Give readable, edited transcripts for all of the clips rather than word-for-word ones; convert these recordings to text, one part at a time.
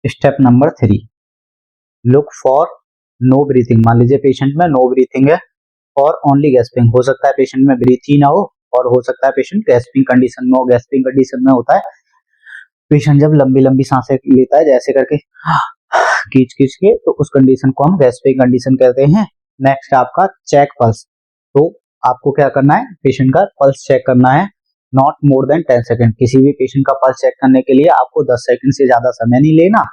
Step number 3, look for no breathing. मान लीजिए patient में नो ब्रीथिंग है और ओनली गैस्पिंग, हो सकता है पेशेंट में ब्रीथ ही ना हो और हो सकता है पेशेंट गैस्पिंग कंडीशन में हो। गैस्पिंग कंडीशन में होता है पेशेंट जब लंबी लंबी सांसें लेता है जैसे करके खींच खींच के, तो उस कंडीशन को हम गैस्पिंग कंडीशन कहते हैं। नेक्स्ट आपका चेक पल्स। तो आपको क्या करना है, पेशेंट का पल्स चेक करना है, नॉट मोर देन 10 सेकंड। किसी भी पेशेंट का पल्स चेक करने के लिए आपको 10 सेकंड से ज्यादा समय नहीं लेना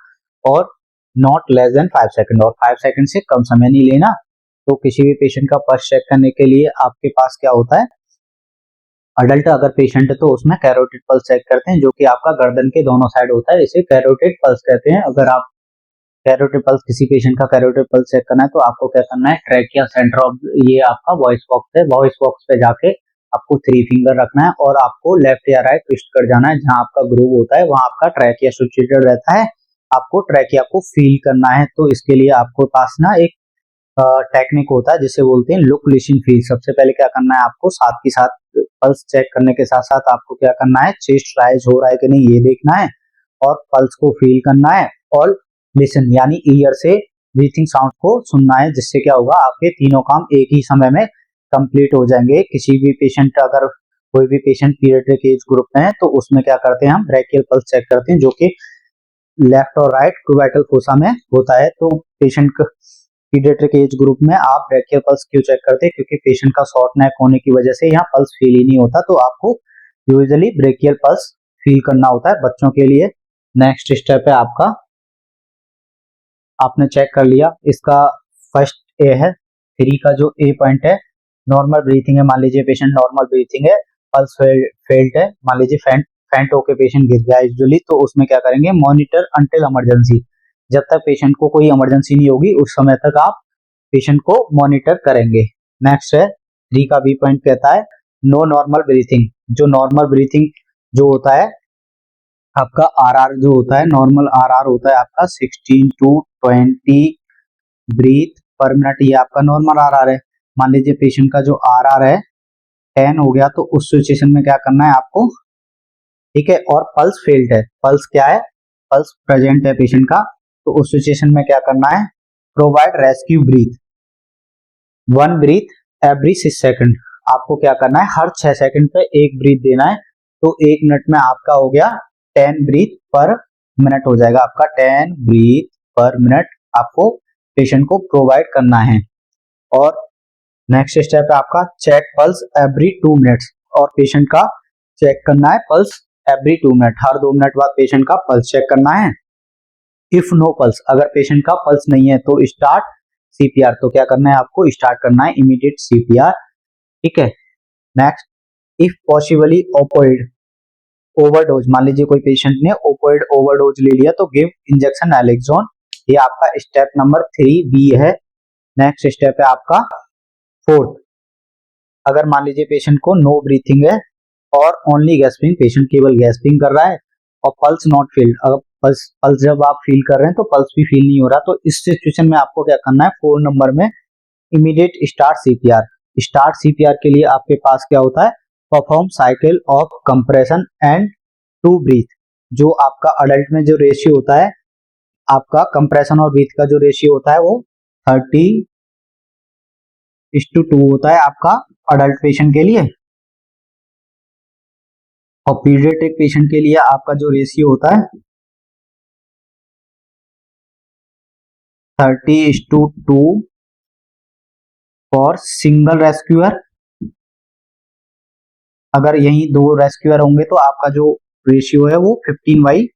और नॉट लेस देन 5 सेकंड, और 5 सेकंड से कम समय नहीं लेना। तो किसी भी पेशेंट का पल्स चेक करने के लिए आपके पास क्या होता है, अडल्ट अगर पेशेंट है तो उसमें कैरोटिड पल्स चेक करते हैं, जो कि आपका गर्दन के दोनों साइड होता है, इसे कैरोटिड पल्स कहते हैं। अगर आप कैरोटिड पल्स, किसी पेशेंट का कैरोटिड पल्स चेक करना है तो आपको क्या करना है, ट्रैकिया सेंटर ऑफ, ये आपका वॉइस बॉक्स है, वॉइस बॉक्स पे जाके आपको 3 फिंगर रखना है और आपको लेफ्ट या राइट ट्विस्ट कर जाना है। जहां आपका ग्रूव होता है वहां आपका ट्रैकिया सिचुएटेड रहता है, आपको ट्रैकिया को फील करना है। तो इसके लिए आपको पास ना एक टेक्निक होता है जिसे बोलते हैं लुक लिसन फील। सबसे पहले क्या करना है, आपको साथ के साथ पल्स चेक करने के साथ साथ आपको क्या करना है, चेस्ट राइज हो रहा है कि नहीं ये देखना है और पल्स को फील करना है और लिसन यानी ईयर से ब्रीथिंग साउंड को सुनना है, जिससे क्या होगा, आपके तीनों काम एक ही समय में कंप्लीट हो जाएंगे। किसी भी पेशेंट, अगर कोई भी पेशेंट पीडियाट्रिक एज ग्रुप में है तो उसमें क्या करते हैं, हम ब्रेकियल पल्स चेक करते हैं, जो कि लेफ्ट और राइट क्यूबाइटल फोसा में होता है। तो पेशेंट पीडियाट्रिक एज ग्रुप में आप ब्रेकियल पल्स क्यों चेक करते हैं, क्योंकि पेशेंट का शॉर्ट नेक होने की वजह से यहाँ पल्स फील ही नहीं होता, तो आपको यूजुअली ब्रेकियल पल्स फील करना होता है बच्चों के लिए। नेक्स्ट स्टेप है आपका, आपने चेक कर लिया, इसका फर्स्ट ए है, 3 का जो ए पॉइंट है, नॉर्मल ब्रीथिंग है। मान लीजिए पेशेंट नॉर्मल ब्रीथिंग है, पल्स फेल्ट है, मान लीजिए फैंट होके पेशेंट गिर गया यूजुअली, तो उसमें क्या करेंगे, मॉनिटर अंटिल इमरजेंसी। जब तक पेशेंट को कोई इमरजेंसी नहीं होगी उस समय तक आप पेशेंट को मॉनिटर करेंगे। नेक्स्ट है 3 का बी पॉइंट, कहता है नो नॉर्मल ब्रीथिंग। जो नॉर्मल ब्रीथिंग जो होता है आपका आरआर जो होता है, नॉर्मल आरआर होता है आपका 16 to 20 ब्रीथ पर मिनट, ये आपका नॉर्मल आरआर है। मान लीजिए पेशेंट का जो आरआर है 10 हो गया, तो उस सिचुएशन में क्या करना है आपको, ठीक है, और पल्स फेल्ड है, पल्स क्या है, पल्स प्रेजेंट है पेशेंट का, तो उस सिचुएशन में क्या करना है, provide rescue breath, 1 breath every 6 second. आपको क्या करना है, हर 6 सेकंड पे 1 ब्रीथ देना है। तो 1 मिनट में आपका हो गया 10 ब्रीथ पर मिनट हो जाएगा, आपका 10 ब्रीथ पर मिनट आपको पेशेंट को प्रोवाइड करना है। और नेक्स्ट स्टेप है आपका चेक पल्स एवरी 2 मिनट्स, और पेशेंट का चेक करना है पल्स एवरी 2 मिनट, हर 2 मिनट बाद पेशेंट का पल्स चेक करना है। इफ नो पल्स, अगर पेशेंट का पल्स नहीं है तो स्टार्ट सीपीआर, तो क्या करना है आपको, स्टार्ट करना है इमीडिएट सीपीआर, ठीक है। Next, if possibly opioid overdose, मान लीजिए कोई पेशेंट ने ओपोइड ओवरडोज ले लिया तो गिव इंजेक्शन नैलेक्सोन, ये आपका स्टेप नंबर 3 बी है। नेक्स्ट स्टेप है आपका 4th, अगर मान लीजिए पेशेंट को नो ब्रीथिंग है और ओनली गैस्पिंग, पेशेंट केवल गैस्पिंग कर रहा है और पल्स नॉट फील्ड, अगर पल्स जब आप फील कर रहे हैं तो पल्स भी फील नहीं हो रहा, तो इस सिचुएशन में आपको क्या करना है, 4 नंबर में immediate start CPR. Start CPR के लिए आपके पास क्या होता है, perform cycle of compression and two breath. जो आपका अडल्ट में जो रेशियो होता है, आपका कंप्रेशन और ब्रीथ का जो रेशियो होता है वो 30:2 होता है आपका अडल्ट पेशेंट के लिए, और पीडियाट्रिक पेशेंट के लिए आपका जो रेशियो होता है 30:2 फॉर सिंगल रेस्क्यूअर। अगर यही 2 रेस्क्यूअर होंगे तो आपका जो रेशियो है वो 15/2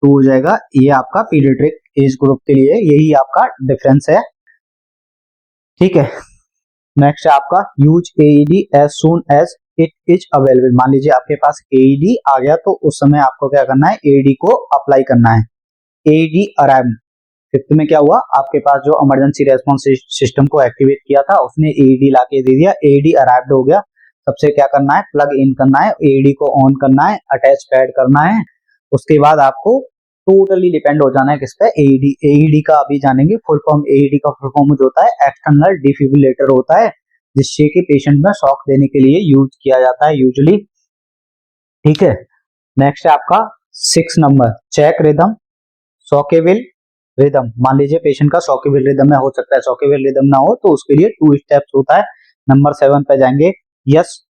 हो जाएगा। ये आपका पीडियाट्रिक एज ग्रुप के लिए यही आपका डिफरेंस है, ठीक है। नेक्स्ट है आपका use AED as soon as it is available. मान लीजिए आपके पास एईडी आ गया तो उस समय आपको क्या करना है, एईडी को अप्लाई करना है। एईडी अराइव, 5th में क्या हुआ, आपके पास जो इमरजेंसी रेस्पॉन्स सिस्टम को एक्टिवेट किया था उसने एईडी लाके दे दिया, एईडी अराइव्ड हो गया। सबसे क्या करना है, प्लग इन करना है, एईडी को ऑन करना है, अटैच पैड करना है, उसके बाद आपको टोटली डिपेंड हो जाना है किस पे, एईडी। एईडी का अभी जानेंगे फुल फॉर्म। एईडी का फुल फॉर्म जो होता है एक्सटर्नल डिफिब्रिलेटर होता है, जिससे कि पेशेंट में शॉक देने के लिए यूज किया जाता है यूजुअली, ठीक है। नेक्स्ट है आपका 6 number check rhythm shockable rhythm, मान लीजिए पेशेंट का शॉकेबल रिदम में हो सकता है शॉकेबल रिदम ना हो, तो उसके लिए 2 स्टेप्स होता है। नंबर 7 पे जाएंगे, यस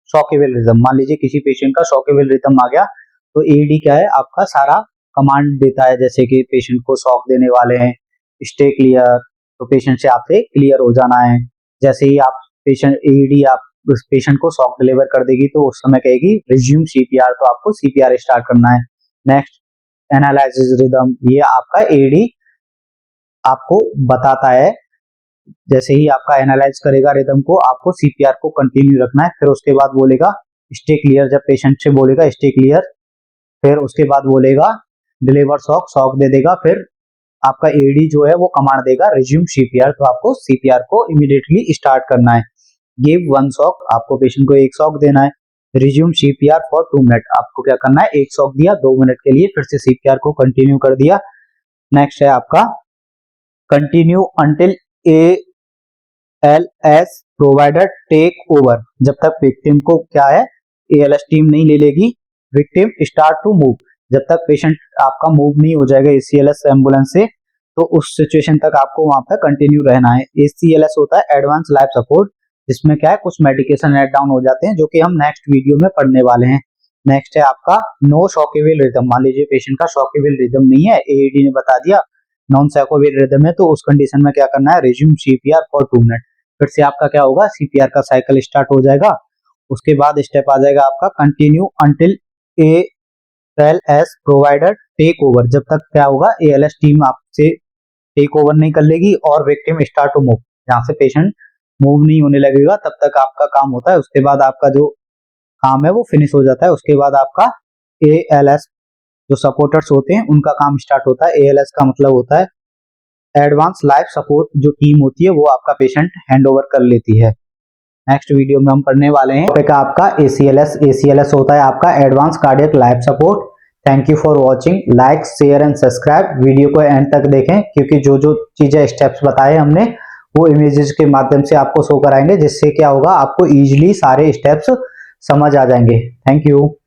शॉकेबल रिदम, मान लीजिए किसी पेशेंट का शॉकेबल रिदम आ गया, तो एडी क्या है आपका सारा कमांड देता है, जैसे कि पेशेंट को शॉक देने वाले हैं, स्टे क्लियर, तो पेशेंट से आपसे क्लियर हो जाना है। जैसे ही आप पेशेंट एडी आप उस पेशेंट को शॉक डिलीवर कर देगी, तो उस समय कहेगी रिज्यूम सीपीआर, तो आपको सीपीआर स्टार्ट करना है। नेक्स्ट एनालाइसिस रिदम, ये आपका एडी आपको बताता है, जैसे ही आपका एनालाइज करेगा रिदम को, आपको सीपीआर को कंटिन्यू रखना है। फिर उसके बाद बोलेगा स्टे क्लियर, जब पेशेंट से बोलेगा स्टे क्लियर, फिर उसके बाद बोलेगा डिलीवर शॉक, शॉक दे देगा, फिर आपका एडी जो है वो कमांड देगा रिज्यूम सीपीआर, तो आपको सीपीआर को इमीडिएटली स्टार्ट करना है। गिव 1 शॉक, आपको पेशेंट को 1 शॉक देना है। रिज्यूम सीपीआर फॉर 2 मिनट, आपको क्या करना है 1 शॉक दिया 2 मिनट के लिए, फिर से सीपीआर को कंटिन्यू कर दिया। नेक्स्ट है आपका continue until ALS provider take over, जब तक विक्टिम को क्या है ALS टीम नहीं ले लेगी, विक्टिम स्टार्ट टू मूव, जब तक पेशेंट आपका मूव नहीं हो जाएगा ACLS एम्बुलेंस से, तो उस सिचुएशन तक आपको वहां पर कंटिन्यू रहना है। ACLS होता है एडवांस लाइफ सपोर्ट, जिसमें क्या है कुछ मेडिकेशन एड डाउन हो जाते हैं, जो कि हम नेक्स्ट वीडियो में पढ़ने वाले हैं। नेक्स्ट है आपका नो शॉकेबल रिदम, मान लीजिए पेशेंट का शॉकेबल रिदम नहीं है, AED ने बता दिया नॉन शॉकेबल रिदम है, तो उस कंडीशन में क्या करना है रिज्यूम सीपीआर फॉर 2 मिनट, फिर से आपका क्या होगा सीपीआर का साइकिल स्टार्ट हो जाएगा। उसके बाद स्टेप आ जाएगा आपका continue until ALS provider take over, जब तक क्या होगा ALS टीम आपसे टेक ओवर नहीं कर लेगी और विक्टिम स्टार्ट टू मूव, जहां से पेशेंट मूव नहीं होने लगेगा तब तक आपका काम होता है। उसके बाद आपका जो काम है वो फिनिश हो जाता है। उसके बाद आपका ALS जो सपोर्टर्स होते हैं उनका काम स्टार्ट होता है। ALS का मतलब होता है एडवांस लाइफ सपोर्ट, जो टीम होती है वो आपका पेशेंट हैंड ओवर कर लेती है। नेक्स्ट वीडियो में हम पढ़ने वाले हैं टॉपिक आपका ACLS होता है आपका advance cardiac life support. Thank you for watching, like share and subscribe, video को एंड तक देखें, क्योंकि जो जो चीजें स्टेप्स बताए हमने वो इमेजेस के माध्यम से आपको शो कराएंगे, जिससे क्या होगा आपको इजीली सारे स्टेप्स समझ आ जाएंगे। Thank you.